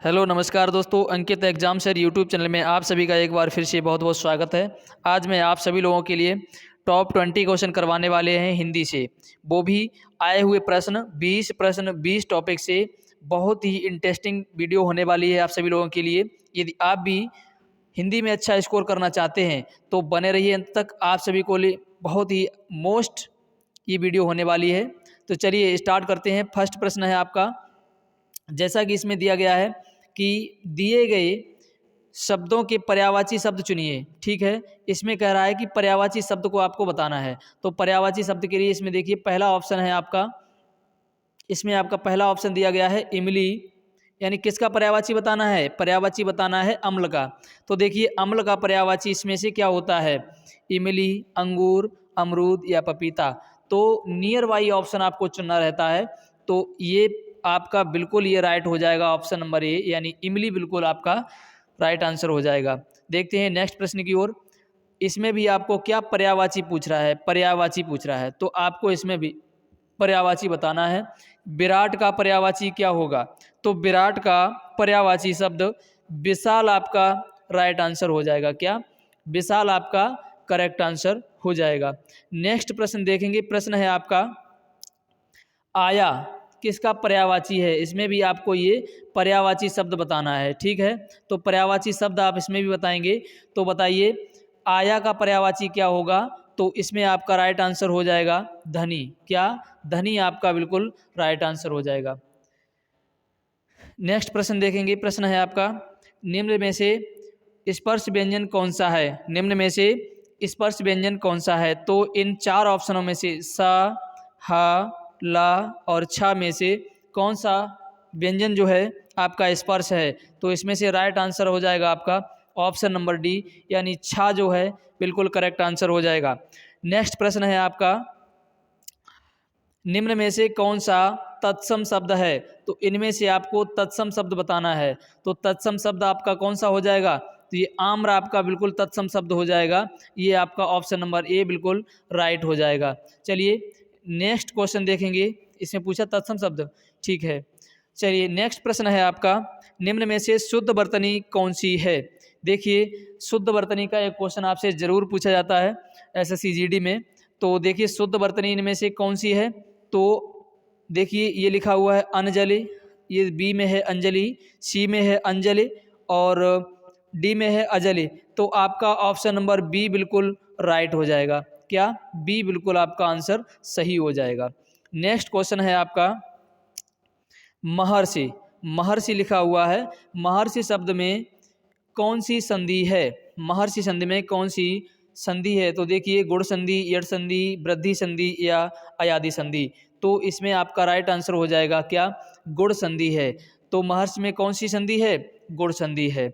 Hello नमस्कार दोस्तों, अंकित exam sir YouTube channel में आप सभी का एक बार फिर से बहुत बहुत स्वागत है। आज मैं आप सभी लोगों के लिए टॉप 20 क्वेश्चन करवाने वाले हैं हिंदी से, वो भी आए हुए प्रश्न 20 टॉपिक से। बहुत ही इंटरेस्टिंग वीडियो होने वाली है आप सभी लोगों के लिए। यदि आप भी हिंदी में अच्छा स्कोर करना चाहते हैं तो बने रहिए अंत तक। आप सभी को लिए बहुत ही मोस्ट ये वीडियो होने वाली है। तो चलिए स्टार्ट करते हैं। फर्स्ट प्रश्न है आपका, जैसा कि इसमें दिया गया है कि दिए गए शब्दों के पर्यायवाची शब्द चुनिए। ठीक है, इसमें कह रहा है कि पर्यायवाची शब्द को आपको बताना है। तो पर्यायवाची शब्द के लिए इसमें देखिए पहला ऑप्शन है आपका, इसमें आपका पहला ऑप्शन दिया गया है इमली, यानी किसका पर्यायवाची बताना है? पर्यायवाची बताना है अम्ल का। तो देखिए अम्ल का पर्यायवाची इसमें से क्या होता है? इमली, अंगूर, अमरूद या पपीता। तो नियर बाई ऑप्शन आपको चुनना रहता है। तो ये आपका बिल्कुल ये राइट हो जाएगा, ऑप्शन नंबर ए यानी इमली बिल्कुल आपका राइट आंसर हो जाएगा। देखते हैं नेक्स्ट प्रश्न की ओर। इसमें भी आपको क्या पर्यायवाची पूछ रहा है? पर्यायवाची पूछ रहा है, तो आपको इसमें भी पर्यायवाची बताना है। विराट का पर्यायवाची क्या होगा? तो विराट का पर्यायवाची शब्द विशाल आपका राइट आंसर हो जाएगा। क्या? विशाल आपका करेक्ट आंसर हो जाएगा। नेक्स्ट प्रश्न देखेंगे। प्रश्न है आपका, आया किसका पर्यायवाची है? इसमें भी आपको ये पर्यायवाची शब्द बताना है। ठीक है, तो पर्यायवाची शब्द आप इसमें भी बताएंगे। तो बताइए आया का पर्यायवाची क्या होगा? तो इसमें आपका राइट आंसर हो जाएगा धनी। क्या? धनी आपका बिल्कुल राइट आंसर हो जाएगा। नेक्स्ट प्रश्न देखेंगे। प्रश्न है आपका, निम्न में से स्पर्श व्यंजन कौन सा है? निम्न में से स्पर्श व्यंजन कौन सा है? तो इन चार ऑप्शनों में से सा, हा, ला और छा में से कौन सा व्यंजन जो है आपका स्पर्श है? तो इसमें से राइट आंसर हो जाएगा आपका ऑप्शन नंबर डी, यानी छा जो है बिल्कुल करेक्ट आंसर हो जाएगा। नेक्स्ट प्रश्न है आपका, निम्न में से कौन सा तत्सम शब्द है? तो इनमें से आपको तत्सम शब्द बताना है। तो तत्सम शब्द आपका कौन सा हो जाएगा? तो ये आम्र आपका बिल्कुल तत्सम शब्द हो जाएगा। ये आपका ऑप्शन नंबर ए बिल्कुल राइट हो जाएगा। चलिए नेक्स्ट क्वेश्चन देखेंगे। इसमें पूछा तत्सम शब्द, ठीक है। चलिए नेक्स्ट प्रश्न है आपका, निम्न में से शुद्ध वर्तनी कौन सी है? देखिए शुद्ध वर्तनी का एक क्वेश्चन आपसे जरूर पूछा जाता है SSCGD में। तो देखिए शुद्ध वर्तनी इनमें से कौन सी है? तो देखिए ये लिखा हुआ है अंजलि, ये बी में है अंजलि, सी में है अंजलि और डी में है अजलि। तो आपका ऑप्शन नंबर बी बिल्कुल राइट हो जाएगा। क्या? बी बिल्कुल आपका आंसर सही हो जाएगा। नेक्स्ट क्वेश्चन है आपका महर्षि। महर्षि लिखा हुआ है, महर्षि शब्द में कौन सी संधि है? महर्षि संधि में कौन सी संधि है? तो देखिए गुण संधि, यड़ संधि, वृद्धि संधि या अयादि संधि। तो इसमें आपका राइट आंसर हो जाएगा क्या? गुण संधि है। तो महर्षि में कौन सी संधि है? गुण संधि है।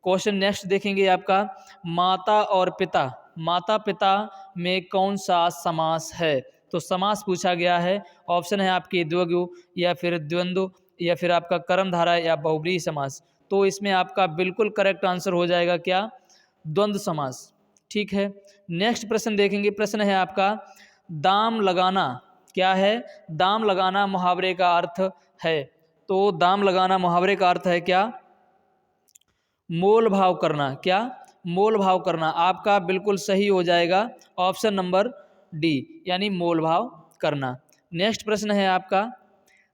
क्वेश्चन नेक्स्ट देखेंगे आपका, माता और पिता, माता पिता में कौन सा समास है? तो समास पूछा गया है। ऑप्शन है आपके द्विगु या फिर द्वंद्व या फिर आपका कर्मधारय या बहुब्रीहि समास। तो इसमें आपका बिल्कुल करेक्ट आंसर हो जाएगा क्या? द्वंद्व समास। ठीक है, नेक्स्ट प्रश्न देखेंगे। प्रश्न है आपका, दाम लगाना क्या है? दाम लगाना मुहावरे का अर्थ है। तो दाम लगाना मुहावरे का अर्थ है क्या? मोल भाव करना। क्या? मोल भाव करना आपका बिल्कुल सही हो जाएगा, ऑप्शन नंबर डी यानी मोल भाव करना। नेक्स्ट प्रश्न है आपका,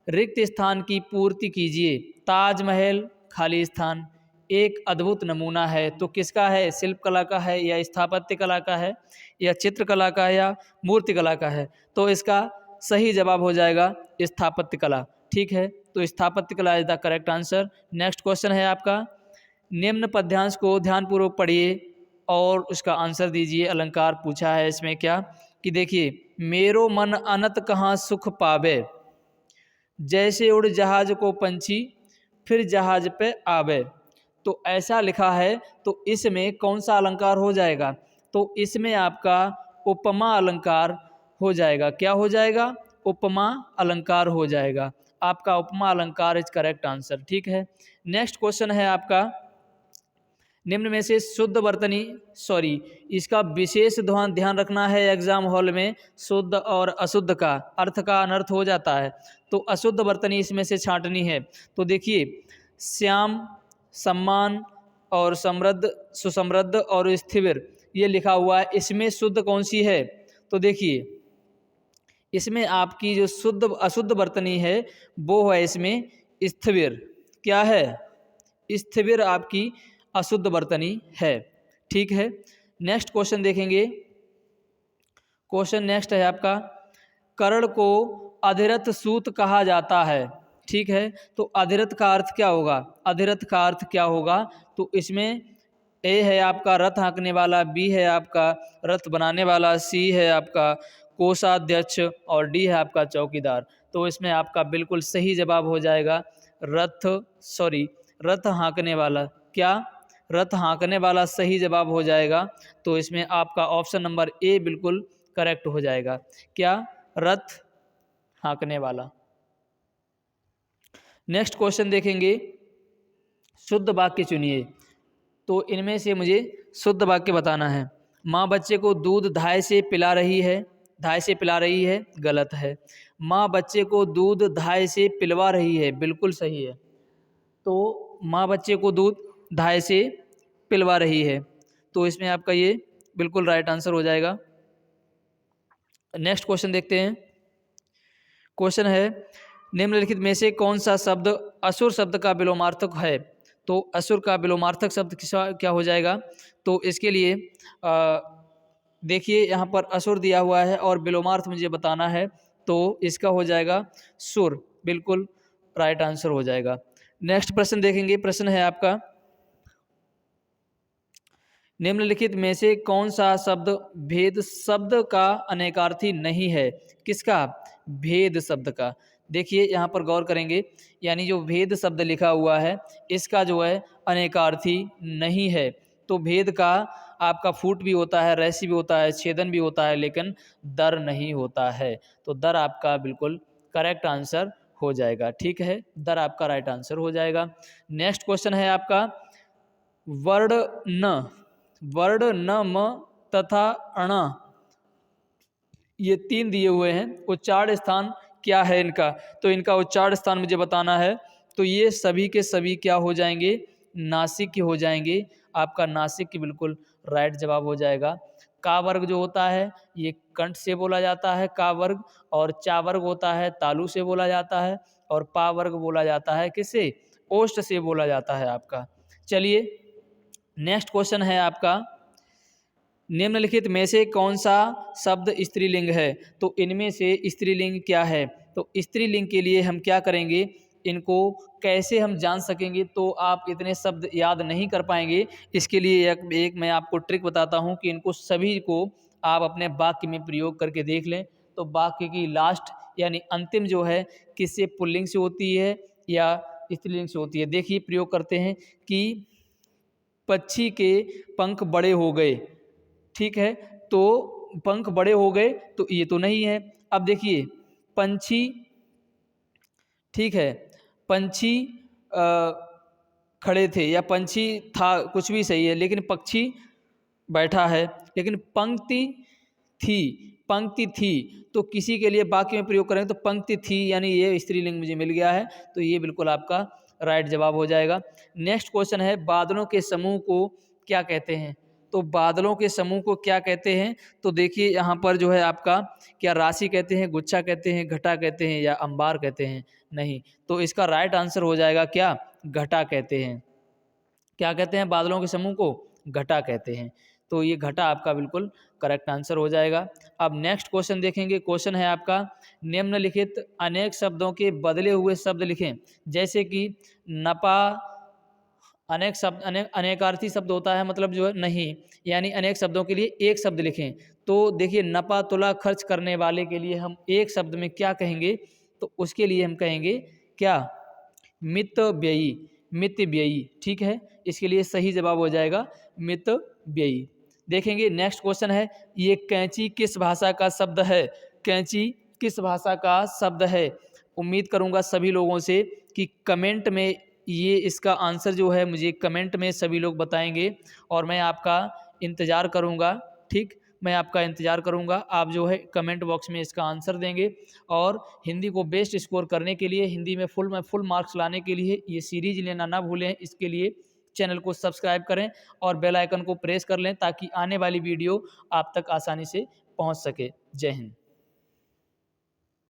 रिक्त स्थान की पूर्ति कीजिए। ताजमहल खाली स्थान एक अद्भुत नमूना है, तो किसका है? शिल्प कला का है या स्थापत्य कला का है या चित्रकला का है या मूर्ति कला का है? तो इसका सही जवाब हो जाएगा स्थापत्य कला। ठीक है, तो स्थापत्य कला is the correct answer. Next question है आपका, निम्न पद्यांश को ध्यानपूर्वक पढ़िए और उसका आंसर दीजिए। अलंकार पूछा है इसमें क्या कि देखिए, मेरो मन अनत कहाँ सुख पावे, जैसे उड़ जहाज को पंछी फिर जहाज पे आवे। तो ऐसा लिखा है, तो इसमें कौन सा अलंकार हो जाएगा? तो इसमें आपका उपमा अलंकार हो जाएगा। क्या हो जाएगा? उपमा अलंकार हो जाएगा। आपका उपमा अलंकार इज करेक्ट आंसर। ठीक है, नेक्स्ट क्वेश्चन है आपका, निम्न में से शुद्ध वर्तनी इसका विशेष ध्यान रखना है एग्जाम हॉल में। शुद्ध और अशुद्ध का अर्थ का अनर्थ हो जाता है, तो अशुद्ध वर्तनी इसमें से छांटनी है। तो देखिए श्याम, सम्मान और समृद्ध, सुसमृद्ध और स्थिर ये लिखा हुआ है, इसमें शुद्ध कौन सी है? तो देखिए इसमें आपकी जो शुद्ध अशुद्ध वर्तनी है वो है इसमें स्थिर। क्या है? स्थिर आपकी अशुद्ध वर्तनी है। ठीक है, नेक्स्ट क्वेश्चन देखेंगे। क्वेश्चन नेक्स्ट है आपका, कर्ण को अधिरथ सूत कहा जाता है। ठीक है, तो अधिरथ का अर्थ क्या होगा? अधिरथ का अर्थ क्या होगा? तो इसमें ए है आपका रथ हाँकने वाला, बी है आपका रथ बनाने वाला, सी है आपका कोषाध्यक्ष और डी है आपका चौकीदार। तो इसमें आपका बिल्कुल सही जवाब हो जाएगा रथ हाँकने वाला। क्या? रथ हाँकने वाला सही जवाब हो जाएगा। तो इसमें आपका ऑप्शन नंबर ए बिल्कुल करेक्ट हो जाएगा। क्या? रथ हाँकने वाला। नेक्स्ट क्वेश्चन देखेंगे, शुद्ध वाक्य चुनिए। तो इनमें से मुझे शुद्ध वाक्य बताना है। माँ बच्चे को दूध धाय से पिला रही है, धाय से पिला रही है, गलत है। माँ बच्चे को दूध धाय से पिलवा रही है, बिल्कुल सही है। तो माँ बच्चे को दूध धाय से पिलवा रही है, तो इसमें आपका ये बिल्कुल राइट आंसर हो जाएगा। नेक्स्ट क्वेश्चन देखते हैं। क्वेश्चन है, निम्नलिखित में से कौन सा शब्द असुर शब्द का विलोमार्थक है? तो असुर का विलोमार्थक शब्द क्या हो जाएगा? तो इसके लिए देखिए यहाँ पर असुर दिया हुआ है और विलोमार्थ मुझे बताना है, तो इसका हो जाएगा सुर, बिल्कुल राइट आंसर हो जाएगा। नेक्स्ट प्रश्न देखेंगे। प्रश्न है आपका, निम्नलिखित में से कौन सा शब्द भेद शब्द का अनेकार्थी नहीं है? किसका? भेद शब्द का। देखिए यहाँ पर गौर करेंगे, यानी जो भेद शब्द लिखा हुआ है इसका जो है अनेकार्थी नहीं है। तो भेद का आपका फूट भी होता है, रैसी भी होता है, छेदन भी होता है, लेकिन दर नहीं होता है। तो दर आपका बिल्कुल करेक्ट आंसर हो जाएगा। ठीक है, दर आपका राइट आंसर हो जाएगा। नेक्स्ट क्वेश्चन है आपका, वर्ण न म तथा अण, ये तीन दिए हुए हैं, उच्चारण स्थान क्या है इनका? तो इनका उच्चारण स्थान मुझे बताना है। तो ये सभी के सभी क्या हो जाएंगे? नासिक के हो जाएंगे। आपका नासिक की बिल्कुल राइट जवाब हो जाएगा। का वर्ग जो होता है ये कंठ से बोला जाता है, का वर्ग, और चा वर्ग होता है तालु से बोला जाता है, और पा वर्ग बोला जाता है किसे? ओष्ठ से बोला जाता है आपका। चलिए नेक्स्ट क्वेश्चन है आपका, निम्नलिखित में से कौन सा शब्द स्त्रीलिंग है? तो इनमें से स्त्रीलिंग क्या है? तो स्त्रीलिंग के लिए हम क्या करेंगे, इनको कैसे हम जान सकेंगे? तो आप इतने शब्द याद नहीं कर पाएंगे। इसके लिए एक मैं आपको ट्रिक बताता हूं कि इनको सभी को आप अपने वाक्य में प्रयोग करके देख लें। तो वाक्य की लास्ट यानी अंतिम जो है किससे पुल्लिंग से होती है या स्त्रीलिंग से होती है? देखिए प्रयोग करते हैं कि पक्षी के पंख बड़े हो गए। ठीक है, तो पंख बड़े हो गए तो ये तो नहीं है। अब देखिए पंछी, ठीक है, पंछी खड़े थे या पंछी था, कुछ भी सही है, लेकिन पक्षी बैठा है। लेकिन पंक्ति थी, तो किसी के लिए वाक्य में प्रयोग करेंगे तो पंक्ति थी, यानी ये स्त्रीलिंग मुझे मिल गया है। तो ये बिल्कुल आपका राइट जवाब हो जाएगा। नेक्स्ट क्वेश्चन है, बादलों के समूह को क्या कहते हैं? तो बादलों के समूह को क्या कहते हैं? तो देखिए यहाँ पर जो है आपका क्या राशि कहते हैं, गुच्छा कहते हैं, घटा कहते हैं या अंबार कहते हैं? नहीं, तो इसका राइट आंसर हो जाएगा क्या? घटा कहते हैं। क्या कहते हैं बादलों के समूह को? घटा कहते हैं। तो ये घटा आपका बिल्कुल करेक्ट आंसर हो जाएगा। अब नेक्स्ट क्वेश्चन देखेंगे। क्वेश्चन है आपका, निम्नलिखित अनेक शब्दों के बदले हुए शब्द लिखें। जैसे कि नपा, अनेक शब्द अनेकार्थी शब्द होता है, मतलब जो है नहीं, यानी अनेक शब्दों के लिए एक शब्द लिखें। तो देखिए नपा तुला खर्च करने वाले के लिए हम एक शब्द में क्या कहेंगे? तो उसके लिए हम कहेंगे क्या? मित व्ययी, मित व्ययी। ठीक है, इसके लिए सही जवाब हो जाएगा मित व्ययी। देखेंगे नेक्स्ट क्वेश्चन है, ये कैंची किस भाषा का शब्द है? कैंची किस भाषा का शब्द है? उम्मीद करूंगा सभी लोगों से कि कमेंट में ये इसका आंसर जो है मुझे कमेंट में सभी लोग बताएंगे और मैं आपका इंतज़ार करूंगा। ठीक, मैं आपका इंतज़ार करूँगा। आप जो है कमेंट बॉक्स में इसका आंसर देंगे और हिंदी को बेस्ट स्कोर करने के लिए, हिंदी में फुल मार्क्स लाने के लिए ये सीरीज़ लेना ना भूलें। इसके लिए चैनल को सब्सक्राइब करें और बेल आइकन को प्रेस कर लें ताकि आने वाली वीडियो आप तक आसानी से पहुंच सके। जय हिंद।